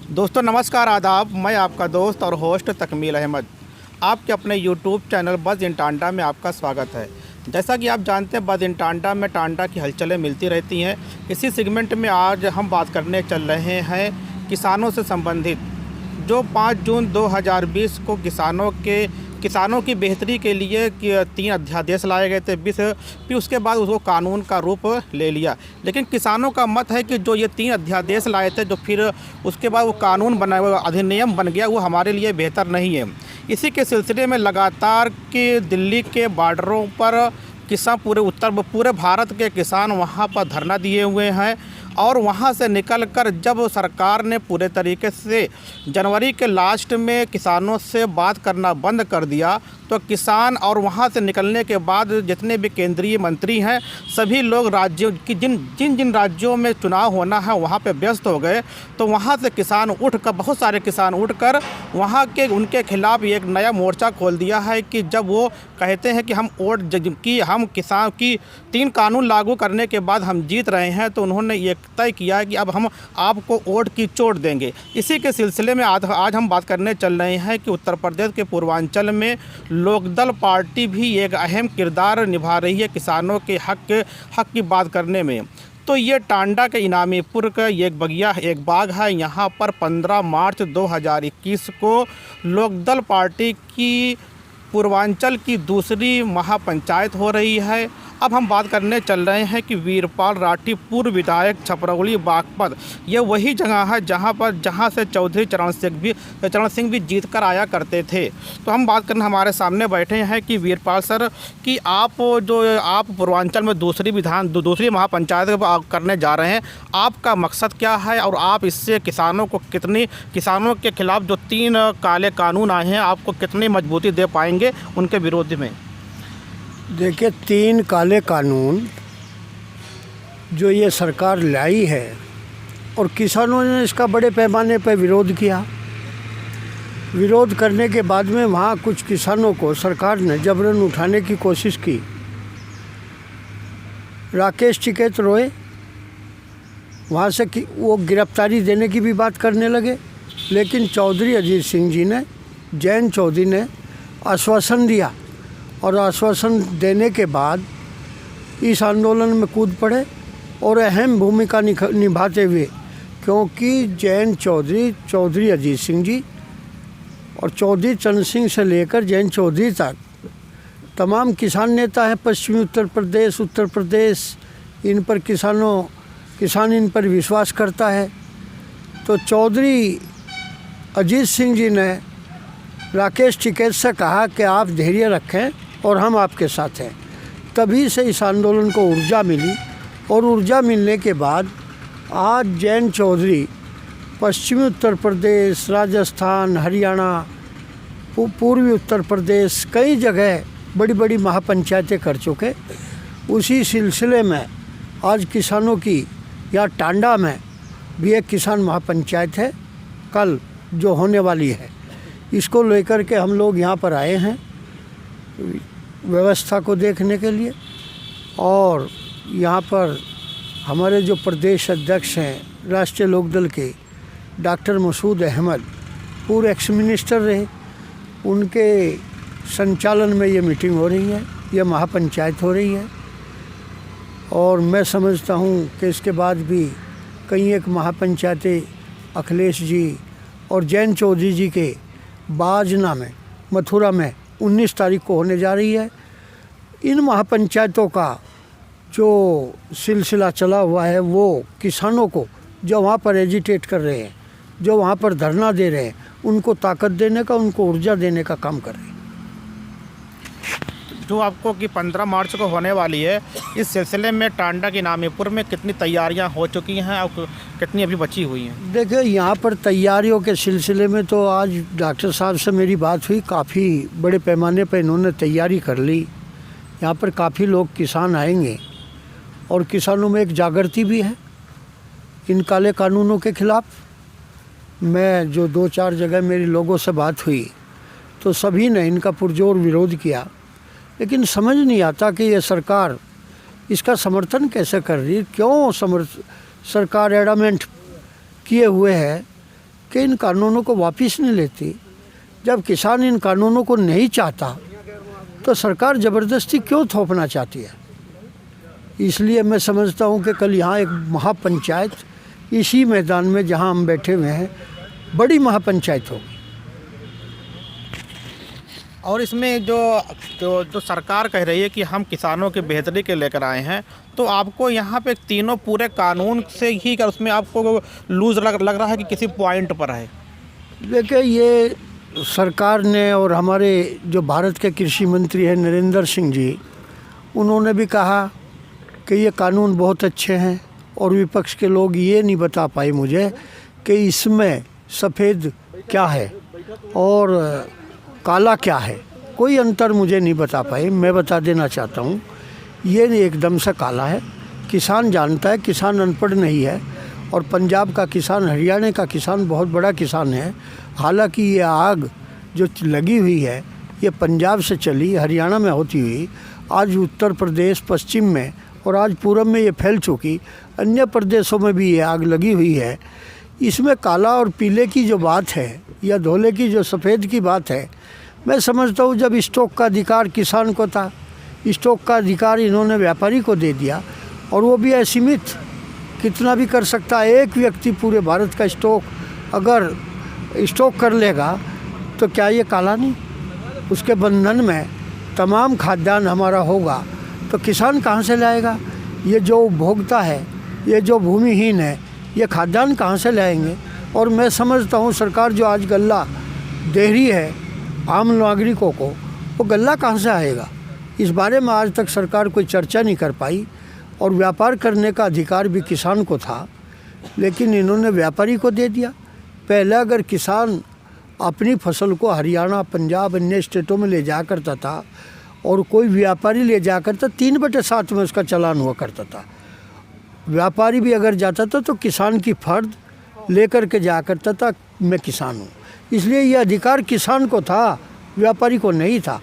दोस्तों नमस्कार आदाब। मैं आपका दोस्त और होस्ट तकमील अहमद आपके अपने यूट्यूब चैनल बज़ इन टांडा में आपका स्वागत है। जैसा कि आप जानते हैं बज़ इन टांडा में टांडा की हलचलें मिलती रहती हैं। इसी सेगमेंट में आज हम बात करने चल रहे हैं किसानों से संबंधित जो 5 जून 2020 को किसानों की बेहतरी के लिए 3 अध्यादेश लाए गए थे। फिर उसके बाद उसको कानून का रूप ले लिया। लेकिन किसानों का मत है कि जो ये 3 अध्यादेश लाए थे जो फिर उसके बाद वो कानून बना, वो अधिनियम बन गया, वो हमारे लिए बेहतर नहीं है। इसी के सिलसिले में लगातार कि दिल्ली के बॉर्डरों पर किसान पूरे भारत के किसान वहाँ पर धरना दिए हुए हैं और वहाँ से निकलकर जब सरकार ने पूरे तरीके से जनवरी के लास्ट में किसानों से बात करना बंद कर दिया तो किसान और वहाँ से निकलने के बाद जितने भी केंद्रीय मंत्री हैं सभी लोग राज्यों की जिन राज्यों में चुनाव होना है वहाँ पे व्यस्त हो गए। तो वहाँ से बहुत सारे किसान उठकर वहाँ के उनके खिलाफ एक नया मोर्चा खोल दिया है कि जब वो कहते हैं कि हम किसान की 3 कानून लागू करने के बाद हम जीत रहे हैं तो उन्होंने ये तय किया है कि अब हम आपको वोट की चोट देंगे। इसी के सिलसिले में आज हम बात करने चल रहे हैं कि उत्तर प्रदेश के पूर्वांचल में लोकदल पार्टी भी एक अहम किरदार निभा रही है किसानों के हक की बात करने में। तो ये टांडा के इनामीपुर का एक बाग है। यहाँ पर 15 मार्च 2021 को लोकदल पार्टी की पूर्वांचल की दूसरी महापंचायत हो रही है। अब हम बात करने चल रहे हैं कि वीरपाल राठी पूर्व विधायक छपरौली बागपत ये वही जगह है जहां से चौधरी चरण सिंह भी जीत कर आया करते थे। तो हम बात करने हमारे सामने बैठे हैं कि वीरपाल सर कि आप पूर्वांचल में दूसरी महापंचायत करने जा रहे हैं, आपका मकसद क्या है और आप इससे किसानों के खिलाफ जो 3 काले कानून आए हैं आपको कितनी मजबूती दे पाएंगे उनके विरोध में? देखिए, 3 काले कानून जो ये सरकार लाई है और किसानों ने इसका बड़े पैमाने पर विरोध किया। विरोध करने के बाद में वहाँ कुछ किसानों को सरकार ने जबरन उठाने की कोशिश की। राकेश टिकैत रोए, वहाँ से वो गिरफ्तारी देने की भी बात करने लगे। लेकिन चौधरी अजीत सिंह जी ने, जैन चौधरी ने आश्वासन दिया और आश्वासन देने के बाद इस आंदोलन में कूद पड़े और अहम भूमिका निभाते हुए, क्योंकि जैन चौधरी अजीत सिंह जी और चौधरी चरण सिंह से लेकर जैन चौधरी तक तमाम किसान नेता हैं पश्चिमी उत्तर प्रदेश, इन पर किसान इन पर विश्वास करता है। तो चौधरी अजीत सिंह जी ने राकेश टिकैत से कहा कि आप धैर्य रखें और हम आपके साथ हैं। तभी से इस आंदोलन को ऊर्जा मिली और ऊर्जा मिलने के बाद आज जैन चौधरी पश्चिमी उत्तर प्रदेश, राजस्थान, हरियाणा, पूर्वी उत्तर प्रदेश कई जगह बड़ी बड़ी महापंचायतें कर चुके। उसी सिलसिले में आज किसानों की यहाँ टांडा में भी एक किसान महापंचायत है कल जो होने वाली है। इसको लेकर के हम लोग यहाँ पर आए हैं व्यवस्था को देखने के लिए। और यहाँ पर हमारे जो प्रदेश अध्यक्ष हैं राष्ट्रीय लोकदल के डॉक्टर मसूद अहमद, पूर्व एक्स मिनिस्टर रहे, उनके संचालन में ये मीटिंग हो रही है, ये महापंचायत हो रही है। और मैं समझता हूँ कि इसके बाद भी कई एक महापंचायतें अखिलेश जी और जैन चौधरी जी के बाजना में, मथुरा में 19 तारीख को होने जा रही है। इन महापंचायतों का जो सिलसिला चला हुआ है वो किसानों को जो वहाँ पर एजिटेट कर रहे हैं, जो वहाँ पर धरना दे रहे हैं, उनको ताकत देने का, उनको ऊर्जा देने का काम कर रहे हैं। जो आपको कि 15 मार्च को होने वाली है, इस सिलसिले में टांडा के इनामीपुर में कितनी तैयारियां हो चुकी हैं और कितनी अभी बची हुई हैं? देखिए, यहाँ पर तैयारियों के सिलसिले में तो आज डॉक्टर साहब से मेरी बात हुई, काफ़ी बड़े पैमाने पर इन्होंने तैयारी कर ली। यहाँ पर काफ़ी लोग किसान आएंगे और किसानों में एक जागृति भी है इन काले कानूनों के ख़िलाफ़। मैं जो 2-4 जगह मेरी लोगों से बात हुई तो सभी ने इनका पुरजोर विरोध किया। लेकिन समझ नहीं आता कि ये सरकार इसका समर्थन कैसे कर रही है। क्यों सरकार एडमेंट किए हुए है कि इन कानूनों को वापस नहीं लेती। जब किसान इन कानूनों को नहीं चाहता तो सरकार ज़बरदस्ती क्यों थोपना चाहती है। इसलिए मैं समझता हूँ कि कल यहाँ एक महापंचायत इसी मैदान में जहाँ हम बैठे हुए हैं, बड़ी महापंचायत होगी। और इसमें जो सरकार कह रही है कि हम किसानों की बेहतरी के लेकर आए हैं, तो आपको यहाँ पे तीनों पूरे कानून से ही क्या उसमें आपको लूज लग रहा है कि किसी पॉइंट पर है? देखिए, ये सरकार ने और हमारे जो भारत के कृषि मंत्री हैं नरेंद्र सिंह जी, उन्होंने भी कहा कि ये कानून बहुत अच्छे हैं, और विपक्ष के लोग ये नहीं बता पाए मुझे कि इसमें सफ़ेद क्या है और काला क्या है। कोई अंतर मुझे नहीं बता पाए। मैं बता देना चाहता हूँ, ये एकदम से काला है। किसान जानता है, किसान अनपढ़ नहीं है। और पंजाब का किसान, हरियाणा का किसान बहुत बड़ा किसान है। हालांकि ये आग जो लगी हुई है ये पंजाब से चली, हरियाणा में होती हुई आज उत्तर प्रदेश, पश्चिम में और आज पूरब में ये फैल चुकी। अन्य प्रदेशों में भी ये आग लगी हुई है। इसमें काला और पीले की जो बात है या धोले की जो सफ़ेद की बात है, मैं समझता हूँ जब स्टॉक का अधिकार किसान को था, स्टॉक का अधिकार इन्होंने व्यापारी को दे दिया, और वो भी असीमित, कितना भी कर सकता है। एक व्यक्ति पूरे भारत का स्टॉक अगर स्टॉक कर लेगा तो क्या ये काला नहीं? उसके बंधन में तमाम खाद्यान्न हमारा होगा तो किसान कहाँ से लाएगा? ये जो उपभोक्ता है, ये जो भूमिहीन है, ये खाद्यान्न कहाँ से लाएंगे? और मैं समझता हूँ सरकार जो आज गल्ला दे रही है आम नागरिकों को, वो गल्ला कहाँ से आएगा? इस बारे में आज तक सरकार कोई चर्चा नहीं कर पाई। और व्यापार करने का अधिकार भी किसान को था, लेकिन इन्होंने व्यापारी को दे दिया। पहले अगर किसान अपनी फसल को हरियाणा, पंजाब, अन्य स्टेटों में ले जा करता था और कोई व्यापारी ले जा करता, 3/7 में उसका चालान हुआ करता था। व्यापारी भी अगर जाता था तो किसान की फर्द लेकर के जा करता था, मैं किसान हूँ। इसलिए ये अधिकार किसान को था, व्यापारी को नहीं था।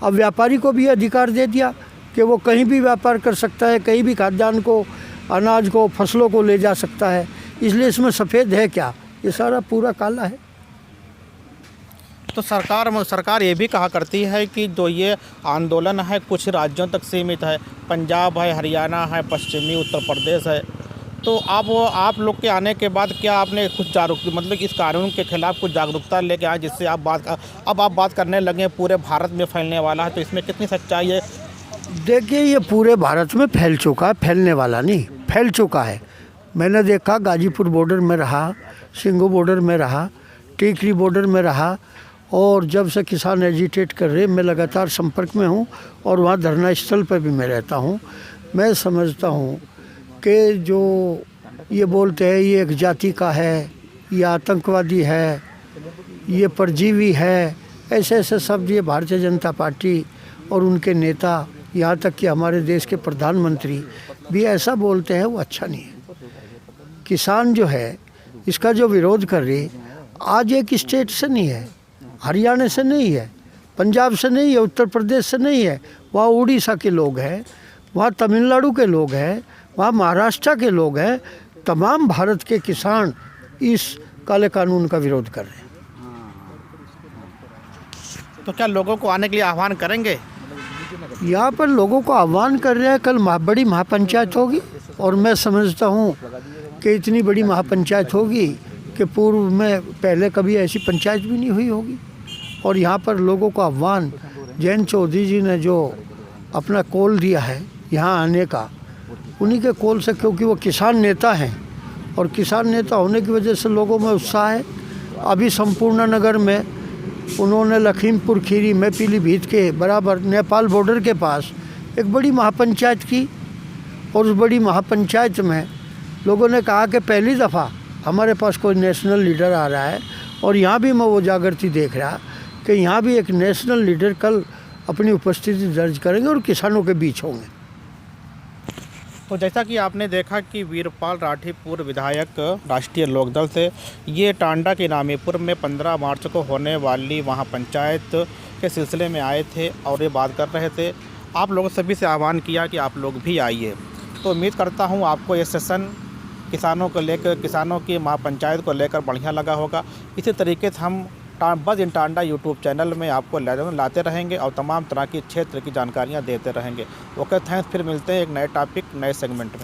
अब व्यापारी को भी अधिकार दे दिया कि वो कहीं भी व्यापार कर सकता है, कहीं भी खाद्यान्न को, अनाज को, फसलों को ले जा सकता है। इसलिए इसमें सफ़ेद है क्या? ये सारा पूरा काला है। तो सरकार ये भी कहा करती है कि जो ये आंदोलन है कुछ राज्यों तक सीमित है, पंजाब है, हरियाणा है, पश्चिमी उत्तर प्रदेश है। तो आप लोग के आने के बाद क्या आपने कुछ मतलब इस कानून के खिलाफ कुछ जागरूकता लेके आए, जिससे आप बात करने लगे पूरे भारत में फैलने वाला है, तो इसमें कितनी सच्चाई है? देखिए, ये पूरे भारत में फैल चुका है, फैलने वाला नहीं, फैल चुका है। मैंने देखा, गाजीपुर बॉर्डर में रहा, सिंगू बॉर्डर में रहा, टीकरी बॉर्डर में रहा, और जब से किसान एजिटेट कर रहे, मैं लगातार संपर्क में हूँ और वहाँ धरना स्थल पर भी मैं रहता हूँ। मैं समझता हूँ कि जो ये बोलते हैं ये एक जाति का है, ये आतंकवादी है, ये परजीवी है, ऐसे ऐसे शब्द ये भारतीय जनता पार्टी और उनके नेता, यहाँ तक कि हमारे देश के प्रधानमंत्री भी ऐसा बोलते हैं, वो अच्छा नहीं है। किसान जो है इसका जो विरोध कर रही, आज एक स्टेट से नहीं है, हरियाणा से नहीं है, पंजाब से नहीं है, उत्तर प्रदेश से नहीं है, वहाँ उड़ीसा के लोग हैं, वहाँ तमिलनाडु के लोग हैं, वहाँ महाराष्ट्र के लोग हैं। तमाम भारत के किसान इस काले कानून का विरोध कर रहे हैं। तो क्या लोगों को आने के लिए आह्वान करेंगे? यहाँ पर लोगों को आह्वान कर रहे हैं। कल बड़ी महापंचायत होगी, और मैं समझता हूँ कि इतनी बड़ी महापंचायत होगी कि पूर्व में पहले कभी ऐसी पंचायत भी नहीं हुई होगी। और यहाँ पर लोगों को आह्वान, जयंत चौधरी जी ने जो अपना कॉल दिया है यहाँ आने का, उन्हीं के कॉल से, क्योंकि वो किसान नेता हैं और किसान नेता होने की वजह से लोगों में उत्साह है। अभी संपूर्ण नगर में उन्होंने लखीमपुर खीरी में पीलीभीत के बराबर नेपाल बॉर्डर के पास एक बड़ी महापंचायत की, और उस बड़ी महापंचायत में लोगों ने कहा कि पहली दफ़ा हमारे पास कोई नेशनल लीडर आ रहा है। और यहाँ भी मैं वो जागृति देख रहा कि यहाँ भी एक नेशनल लीडर कल अपनी उपस्थिति दर्ज करेंगे और किसानों के बीच होंगे। तो जैसा कि आपने देखा कि वीरपाल राठी पूर्व विधायक राष्ट्रीय लोकदल से ये टांडा के इनामीपुर में 15 मार्च को होने वाली वहाँ पंचायत के सिलसिले में आए थे और ये बात कर रहे थे। आप लोगों सभी से आह्वान किया कि आप लोग भी आइए। तो उम्मीद करता हूँ आपको ये सेशन किसानों को लेकर, किसानों की महापंचायत को लेकर बढ़िया लगा होगा। इसी तरीके से हम बज़ इन टांडा यूट्यूब चैनल में आपको लाते रहेंगे और तमाम तरह की क्षेत्र की जानकारियाँ देते रहेंगे। Okay, thanks. फिर मिलते हैं एक नए टॉपिक, नए सेगमेंट में।